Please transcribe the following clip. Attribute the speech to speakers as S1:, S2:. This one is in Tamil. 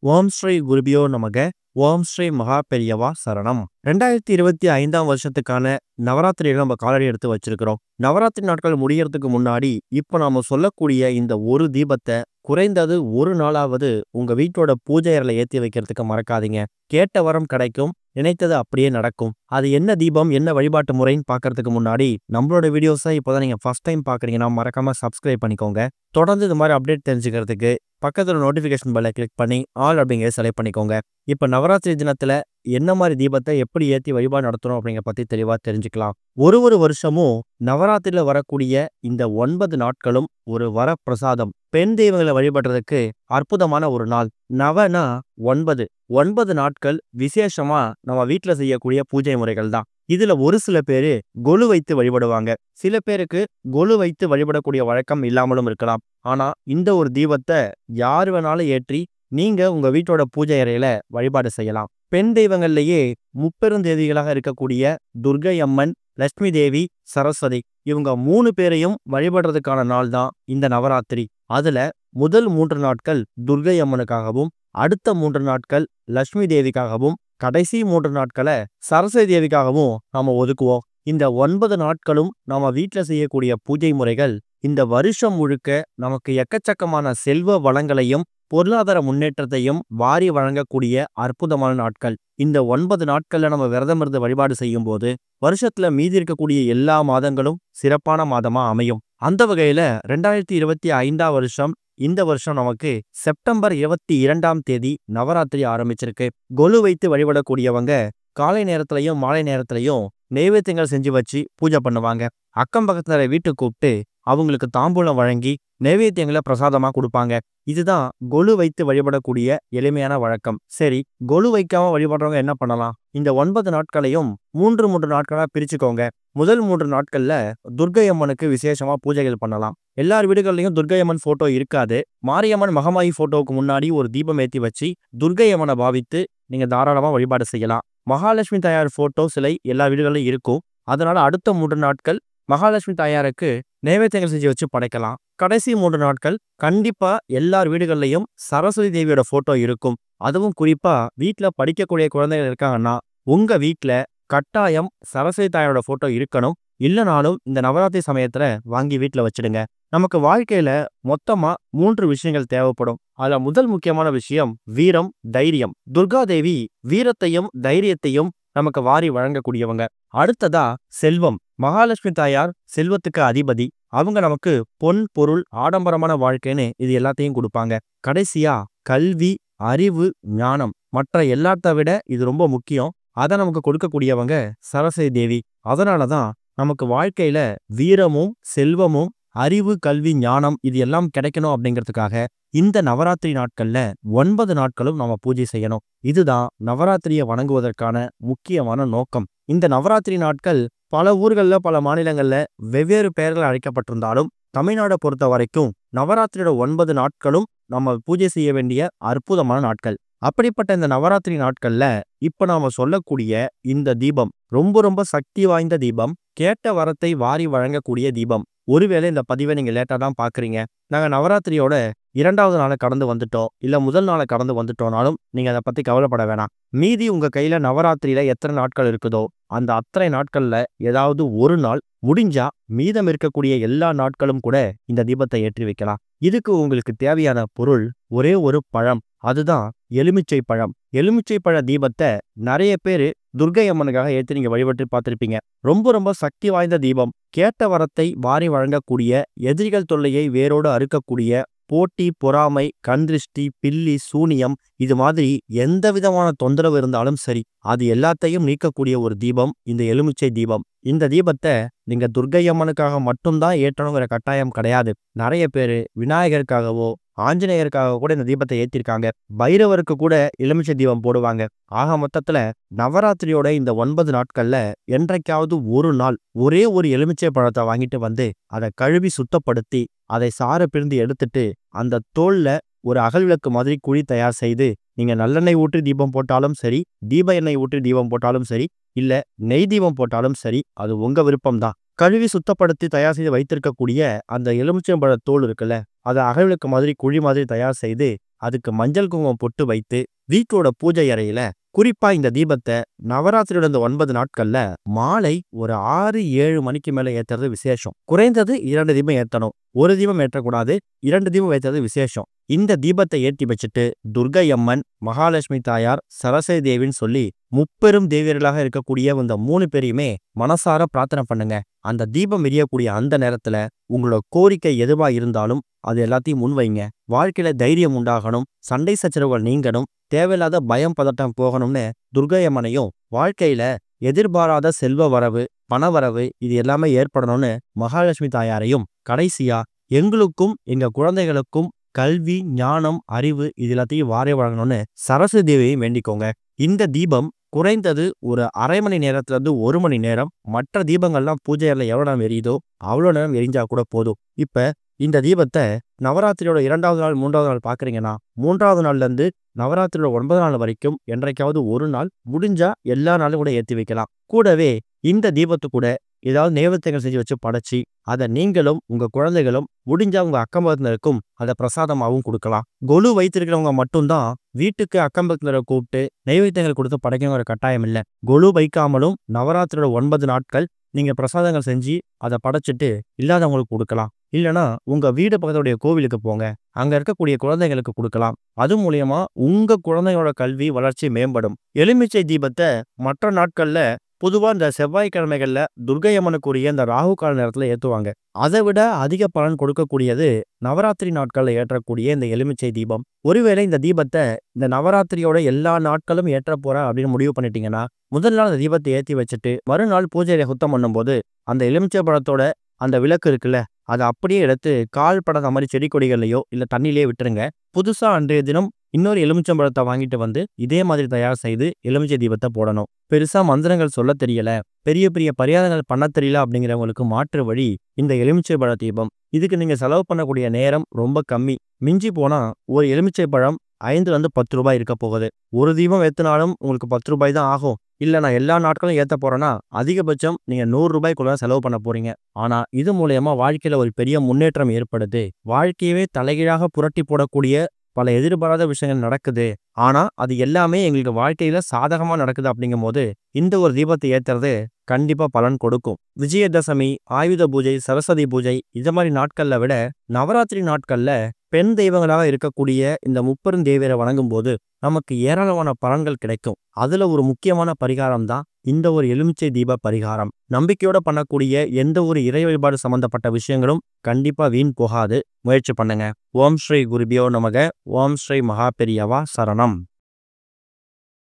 S1: ஓம் ஸ்ரீ குருபியோ நமக. ஓம் ஸ்ரீ மகா பெரியவா சரணம். 2025ஆம் வருஷத்துக்கான நவராத்திரியில நம்ம காலடி எடுத்து வச்சிருக்கிறோம். நவராத்திரி நாட்கள் முடியறதுக்கு முன்னாடி இப்ப நாம சொல்லக்கூடிய இந்த ஒரு தீபத்தை குறைந்தது ஒரு நாளாவது உங்க வீட்டோட பூஜை அறையில ஏத்தி வைக்கிறதுக்கு மறக்காதீங்க. கேட்ட வரம் கிடைக்கும். நினைத்தது அப்படியே நடக்கும். அது என்ன தீபம், என்ன வழிபாட்டு முறைன்னு பார்க்கறதுக்கு முன்னாடி நம்மளோட வீடியோஸை இப்போதான் நீங்க ஃபர்ஸ்ட் டைம் பார்க்குறீங்கன்னா மறக்காம சப்ஸ்கிரைப் பண்ணிக்கோங்க. தொடர்ந்து இது மாதிரி அப்டேட் தெரிஞ்சுக்கிறதுக்கு பக்கத்துல நோட்டிஃபிகேஷன் பெல்லை கிளிக் பண்ணி ஆல் அப்படிங்கிற செலக்ட் பண்ணிக்கோங்க. இப்போ நவராத்திரி தினத்துல என்ன மாதிரி தீபத்தை எப்படி ஏற்றி வழிபாடு நடத்தணும் அப்படிங்கிற பத்தி தெளிவா தெரிஞ்சுக்கலாம். ஒரு வருஷமும் நவராத்திரியில வரக்கூடிய இந்த 9 நாட்களும் ஒரு வரப்பிரசாதம். பெண் தெய்வங்களை வழிபடுறதுக்கு அற்புதமான ஒரு நாள். நவனா 9 நாட்கள் விசேஷமா நம்ம வீட்டுல செய்யக்கூடிய பூஜை முறைகள் தான். இதுல ஒரு சில பேரு கொலு வைத்து வழிபடுவாங்க. சில பேருக்கு கொலு வைத்து வழிபடக்கூடிய வழக்கம் இல்லாமலும் இருக்கலாம். ஆனா இந்த ஒரு தீபத்தை யார் வேணாலும் ஏற்றி நீங்க உங்க வீட்டோட பூஜை அறையில வழிபாடு செய்யலாம். பெண் தெய்வங்கள்லயே முப்பெருந்தேவிகளாக இருக்கக்கூடிய துர்க்கை அம்மன், லட்சுமி தேவி, சரஸ்வதி இவங்க 3 பேரையும் வழிபடுறதுக்கான நாள் தான் இந்த நவராத்திரி. அதுல முதல் 3 நாட்கள் துர்க்கை அம்மனுக்காகவும், அடுத்த 3 நாட்கள் லட்சுமி தேவிக்காகவும், கடைசி 3 நாட்களை சரஸ்வதி தேவிக்காகவும் நாம ஒதுக்குவோம். இந்த 9 நாட்களும் நாம வீட்டுல செய்யக்கூடிய பூஜை முறைகள் இந்த வருஷம் முழுக்க நமக்கு எக்கச்சக்கமான செல்வ வளங்களையும் பொருளாதார முன்னேற்றத்தையும் வாரி வழங்கக்கூடிய அற்புதமான நாட்கள். இந்த 9 நாட்கள்ல நம்ம விரதம் இருந்து வழிபாடு செய்யும் போது வருஷத்துல மீதி இருக்கக்கூடிய எல்லா மாதங்களும் சிறப்பான மாதமா அமையும். அந்த வகையில 2025ஆம் வருஷம் இந்த வருஷம் நமக்கு செப்டம்பர் 22ஆம் தேதி நவராத்திரி ஆரம்பிச்சிருக்கு. கொலு வைத்து வழிபடக்கூடியவங்க காலை நேரத்திலையும் மாலை நேரத்திலையும் நைவேத்தியங்கள் செஞ்சு வச்சு பூஜை பண்ணுவாங்க. அக்கம் பக்கத்துல வீட்டுக்கு கூப்பிட்டு அவங்களுக்கு தாம்பூலம் வழங்கி நைவேத்தியங்களை பிரசாதமா கொடுப்பாங்க. இதுதான் கொலு வைத்து வழிபடக்கூடிய எளிமையான வழக்கம். சரி, கொலு வைக்காம வழிபடுறவங்க என்ன பண்ணலாம்? இந்த 9 நாட்களையும் 3 நாட்களா பிரிச்சுக்கோங்க. முதல் 3 நாட்கள்ல துர்க்கை அம்மனுக்கு விசேஷமா பூஜைகள் பண்ணலாம். எல்லார் வீடுகள்லயும் துர்க்கை அம்மன் போட்டோ இருக்காது. மாரியம்மன் மகமாயி போட்டோவுக்கு முன்னாடி ஒரு தீபம் ஏற்றி வச்சு துர்க்கை அம்மனை பாவித்து நீங்க தாராளமா வழிபாடு செய்யலாம். மகாலட்சுமி தாயார் போட்டோ சிலை எல்லா வீடுகளிலும் இருக்கும். அதனால அடுத்த 3 நாட்கள் மகாலட்சுமி தாயாருக்கு நைவேத்தியங்கள் செஞ்சு வச்சு படைக்கலாம். கடைசி 3 நாட்கள் கண்டிப்பா எல்லார் வீடுகள்லையும் சரஸ்வதி தேவியோட போட்டோ இருக்கும். அதுவும் குறிப்பா வீட்டுல படிக்கக்கூடிய குழந்தைகள் இருக்காங்கன்னா உங்க வீட்டுல கட்டாயம் சரஸ்வதி தாயோட போட்டோ இருக்கணும். இல்லைனாலும் இந்த நவராத்திரி சமயத்துல வாங்கி வீட்டுல வச்சிடுங்க. நமக்கு வாழ்க்கையில மொத்தமா 3 விஷயங்கள் தேவைப்படும். அதுல முதல் முக்கியமான விஷயம் வீரம், தைரியம். துர்கா தேவி வீரத்தையும் தைரியத்தையும் நமக்கு வாரி வழங்கக்கூடியவங்க. அடுத்ததா செல்வம். மகாலட்சுமி தாயார் செல்வத்துக்கு அதிபதி. அவங்க நமக்கு பொன், பொருள், ஆடம்பரமான வாழ்க்கைன்னு இது எல்லாத்தையும் கொடுப்பாங்க. கடைசியா கல்வி, அறிவு, ஞானம். மற்ற எல்லாத்த விட இது ரொம்ப முக்கியம். அதை நமக்கு கொடுக்கக்கூடியவங்க சரஸ்வதி தேவி. அதனாலதான் நமக்கு வாழ்க்கையில வீரமும் செல்வமும் அறிவு, கல்வி, ஞானம் இது எல்லாம் கிடைக்கணும் அப்படிங்கிறதுக்காக இந்த நவராத்திரி நாட்கள்ல 9 நாட்களும் நம்ம பூஜை செய்யணும். இதுதான் நவராத்திரியை வணங்குவதற்கான முக்கியமான நோக்கம். இந்த நவராத்திரி நாட்கள் பல ஊர்கள்ல பல மாநிலங்கள்ல வெவ்வேறு பெயர்கள் அழைக்கப்பட்டிருந்தாலும் தமிழ்நாடை பொறுத்த வரைக்கும் நவராத்திரியோட 9 நாட்களும் நம்ம பூஜை செய்ய வேண்டிய அற்புதமான நாட்கள். அப்படிப்பட்ட இந்த நவராத்திரி நாட்கள்ல இப்ப நாம சொல்லக்கூடிய இந்த தீபம் ரொம்ப சக்தி வாய்ந்த தீபம். கேட்ட வரத்தை வாரி வழங்கக்கூடிய தீபம். ஒருவேளை இந்த பதிவை நீங்க லேட்டா தான் பாக்குறீங்க. நாங்க நவராத்திரியோட 2வது நாளை கடந்து வந்துட்டோம், இல்ல முதல் நாளை கடந்து வந்துட்டோம்னாலும் நீங்க அதை பத்தி கவலைப்பட வேணாம். மீதி உங்க கையில நவராத்திரியில எத்தனை நாட்கள் இருக்குதோ அந்த அத்தனை நாட்கள்ல ஏதாவது ஒரு நாள் முடிஞ்சா மீதம் இருக்கக்கூடிய எல்லா நாட்களும் கூட இந்த தீபத்தை ஏற்றி வைக்கலாம். இதுக்கு உங்களுக்கு தேவையான பொருள் ஒரே ஒரு பழம். அதுதான் எலுமிச்சை பழம். எலுமிச்சை பழ தீபத்தை நிறைய பேரு துர்க்கை அம்மனுக்காக ஏற்றி நீங்க வழிபட்டு பார்த்திருப்பீங்க. ரொம்ப சக்தி வாய்ந்த தீபம். கேட்ட வரத்தை வாரி வழங்கக்கூடிய, எதிரிகள் தொல்லையை வேரோடு அறுக்கக்கூடிய, போட்டி, பொறாமை, கண்திருஷ்டி, பில்லி, சூனியம் இது மாதிரி எந்த விதமான தொந்தரவு இருந்தாலும் சரி அது எல்லாத்தையும் நீக்கக்கூடிய ஒரு தீபம் இந்த எலுமிச்சை தீபம். இந்த தீபத்தை நீங்க துர்க்கை அம்மனுக்காக மட்டும்தான் ஏற்றணுங்கிற கட்டாயம் கிடையாது. நிறைய பேரு விநாயகருக்காகவோ ஆஞ்சநேயருக்காக கூட இந்த தீபத்தை ஏற்றிருக்காங்க. பைரவருக்கு கூட எலுமிச்சை தீபம் போடுவாங்க. ஆக மொத்தத்துல நவராத்திரியோட இந்த 9 நாட்கள்ல என்றைக்காவது ஒரு நாள் ஒரே ஒரு எலுமிச்சை பழத்தை வாங்கிட்டு வந்து அதை கழுவி சுத்தப்படுத்தி அதை சார பிரிந்து எடுத்துட்டு அந்த தோல்ல ஒரு அகல் விளக்கு மாதிரி குழி தயார் செய்து நீங்க நல்லெண்ணெய் ஊற்றி தீபம் போட்டாலும் சரி, தீப எண்ணெய் ஊற்றி தீபம் போட்டாலும் சரி, இல்ல நெய் தீபம் போட்டாலும் சரி, அது உங்க விருப்பம்தான். கழுவி சுத்தப்படுத்தி தயார் செய்து வைத்திருக்கக்கூடிய அந்த எலுமிச்சம்பழ தோல் இருக்குல்ல, அதை அகல் விளக்கு மாதிரி குழி மாதிரி தயார் செய்து அதுக்கு மஞ்சள் குங்குமம் பொட்டு வைத்து வீட்டோட பூஜை அறையில குறிப்பா இந்த தீபத்தை நவராத்திரியோட இந்த 9 நாட்கள்ல மாலை ஒரு 6-7 மணிக்கு மேல ஏத்துறது விசேஷம். குறைந்தது 2 தீபம் ஏத்தணும். ஒரு தீபம் ஏற்றக்கூடாது. 2 தீபம் ஏத்துறது விசேஷம். இந்த தீபத்தை ஏற்றி வச்சுட்டு துர்க்கை அம்மன், மகாலட்சுமி தாயார், சரஸ்வதி தேவின்னு சொல்லி முப்பெரும் தேவியர்களாக இருக்கக்கூடிய இந்த 3 பேரையுமே மனசார பிரார்த்தனை பண்ணுங்க. அந்த தீபம் எரியக்கூடிய அந்த நேரத்துல உங்களோட கோரிக்கை எதுவா இருந்தாலும் அது எல்லாத்தையும் முன்வைங்க. வாழ்க்கையில தைரியம் உண்டாகணும், சண்டை சச்சரவுகள் நீங்கணும், தேவையில்லாத பயம் பதட்டம் போகணும்னு துர்க்கை அம்மனையும், வாழ்க்கையில எதிர்பாராத செல்வ வரவு, பணவரவு இது எல்லாமே ஏற்படணும்னு மகாலட்சுமி தாயாரையும், கடைசியா எங்களுக்கும் எங்க குழந்தைகளுக்கும் கல்வி, ஞானம், அறிவு இது எல்லாத்தையும் வாரி வழங்கணும்னு சரஸ்வதி தேவியையும் வேண்டிக்கோங்க. இந்த தீபம் குறைந்தது ஒரு அரை மணி நேரத்துல இருந்து 1 மணி நேரம். மற்ற தீபங்கள்லாம் பூஜை அறையில எவ்வளவு நேரம் எரியுதோ அவ்வளோ நேரம் எரிஞ்சா கூட போதும். இப்ப இந்த தீபத்தை நவராத்திரியோட 2வது நாள் 3வது நாள் பாக்குறீங்கன்னா 3வது நாள்ல இருந்து நவராத்திரியோட 9 நாள் வரைக்கும் என்றைக்காவது ஒரு நாள் முடிஞ்சா எல்லா நாளும் கூட ஏற்றி வைக்கலாம். கூடவே இந்த தீபத்து கூட ஏதாவது நைவேத்தியங்கள் செஞ்சு வச்சு படைச்சு அதை நீங்களும் உங்க குழந்தைகளும் முடிஞ்சா உங்க அக்கம்பக்கத்தினருக்கும் அதை பிரசாதமாகவும் கொடுக்கலாம். கொலு வைத்திருக்கிறவங்க மட்டும்தான் வீட்டுக்கு அக்கம்பக்கத்தினரை கூப்பிட்டு நைவேத்தியங்கள் கொடுத்து படைக்கணுங்கிற கட்டாயம் இல்லை. கொலு வைக்காமலும் நவராத்திரியோட 9 நாட்கள் நீங்க பிரசாதங்கள் செஞ்சு அதை படைச்சிட்டு இல்லாதவங்களுக்கு கொடுக்கலாம். இல்லைன்னா உங்க வீடு பக்கத்துடைய கோவிலுக்கு போங்க, அங்க இருக்கக்கூடிய குழந்தைகளுக்கு கொடுக்கலாம். அது மூலியமா உங்க குழந்தையோட கல்வி வளர்ச்சி மேம்படும். எலுமிச்சை தீபத்தை மற்ற நாட்கள்ல பொதுவா இந்த செவ்வாய்க்கிழமைகள்ல துர்க்கை அம்மனுக்குரிய இந்த ராகு கால நேரத்துல ஏத்துவாங்க. அதை விட அதிக பலன் கொடுக்கக்கூடியது நவராத்திரி நாட்கள்ல ஏற்றக்கூடிய இந்த எலுமிச்சை தீபம். ஒருவேளை இந்த தீபத்தை இந்த நவராத்திரியோட எல்லா நாட்களும் ஏற்ற போறேன் அப்படின்னு முடிவு பண்ணிட்டீங்கன்னா முதல் நாள் அந்த தீபத்தை ஏற்றி வச்சுட்டு மறுநாள் பூஜையை சுத்தம் பண்ணும்போது அந்த எலுமிச்சை பழத்தோட அந்த விளக்கு இருக்குல்ல அதை அப்படியே எடுத்து கால் படாத மாதிரி செடி கொடிகள்லையோ இல்ல தண்ணியிலேயே விட்டுருங்க. புதுசா அன்றைய தினம் இன்னொரு எலுமிச்சம்பழத்தை வாங்கிட்டு வந்து இதே மாதிரி தயார் செய்து எலுமிச்சை தீபத்தை போடணும். பெருசா மந்திரங்கள் சொல்ல தெரியல, பெரிய பெரிய பரிகாரங்கள் பண்ண தெரியல அப்படிங்கிறவங்களுக்கு மாற்று வழி இந்த எலுமிச்சை பழ தீபம். இதுக்கு நீங்க செலவு பண்ணக்கூடிய நேரம் ரொம்ப கம்மி. மிஞ்சி போனா ஒரு எலுமிச்சை பழம் 5-10 ரூபாய் இருக்க போகுது. ஒரு தீபம் ஏத்தினாலும் உங்களுக்கு 10 ரூபாய் தான் ஆகும். இல்ல நான் எல்லா நாட்களும் ஏத்த போறேன்னா அதிகபட்சம் நீங்க 100 ரூபாய்க்குள்ள செலவு பண்ண போறீங்க. ஆனா இது மூலயமா வாழ்க்கையில ஒரு பெரிய முன்னேற்றம் ஏற்படுது. வாழ்க்கையவே தலைகீழாக புரட்டி போடக்கூடிய பல எதிர்பாராத விஷயங்கள் நடக்குது. ஆனா அது எல்லாமே எங்களுக்கு வாழ்க்கையில சாதகமா நடக்குது. அப்படிங்கும் போது இந்த ஒரு தீபத்தை ஏத்துறது கண்டிப்பா பலன் கொடுக்கும். விஜயதசமி, ஆயுத பூஜை, சரஸ்வதி பூஜை இது மாதிரி நாட்கள்ல விட நவராத்திரி நாட்கள்ல பெண் தெய்வங்களாக இருக்கக்கூடிய இந்த முப்பெரும் தேவியரை வணங்கும் போது நமக்கு ஏராளமான பலன்கள் கிடைக்கும். அதுல ஒரு முக்கியமான பரிகாரம் தான் இந்த ஒரு எலுமிச்சை தீப பரிகாரம். நம்பிக்கையோட பண்ணக்கூடிய எந்த ஒரு இறை வழிபாடு சம்பந்தப்பட்ட விஷயங்களும் கண்டிப்பா வீண் போகாது. முயற்சி பண்ணுங்க. ஓம் ஸ்ரீ குருபியோ நமக. ஓம் ஸ்ரீ மகா பெரியவா சரணம்.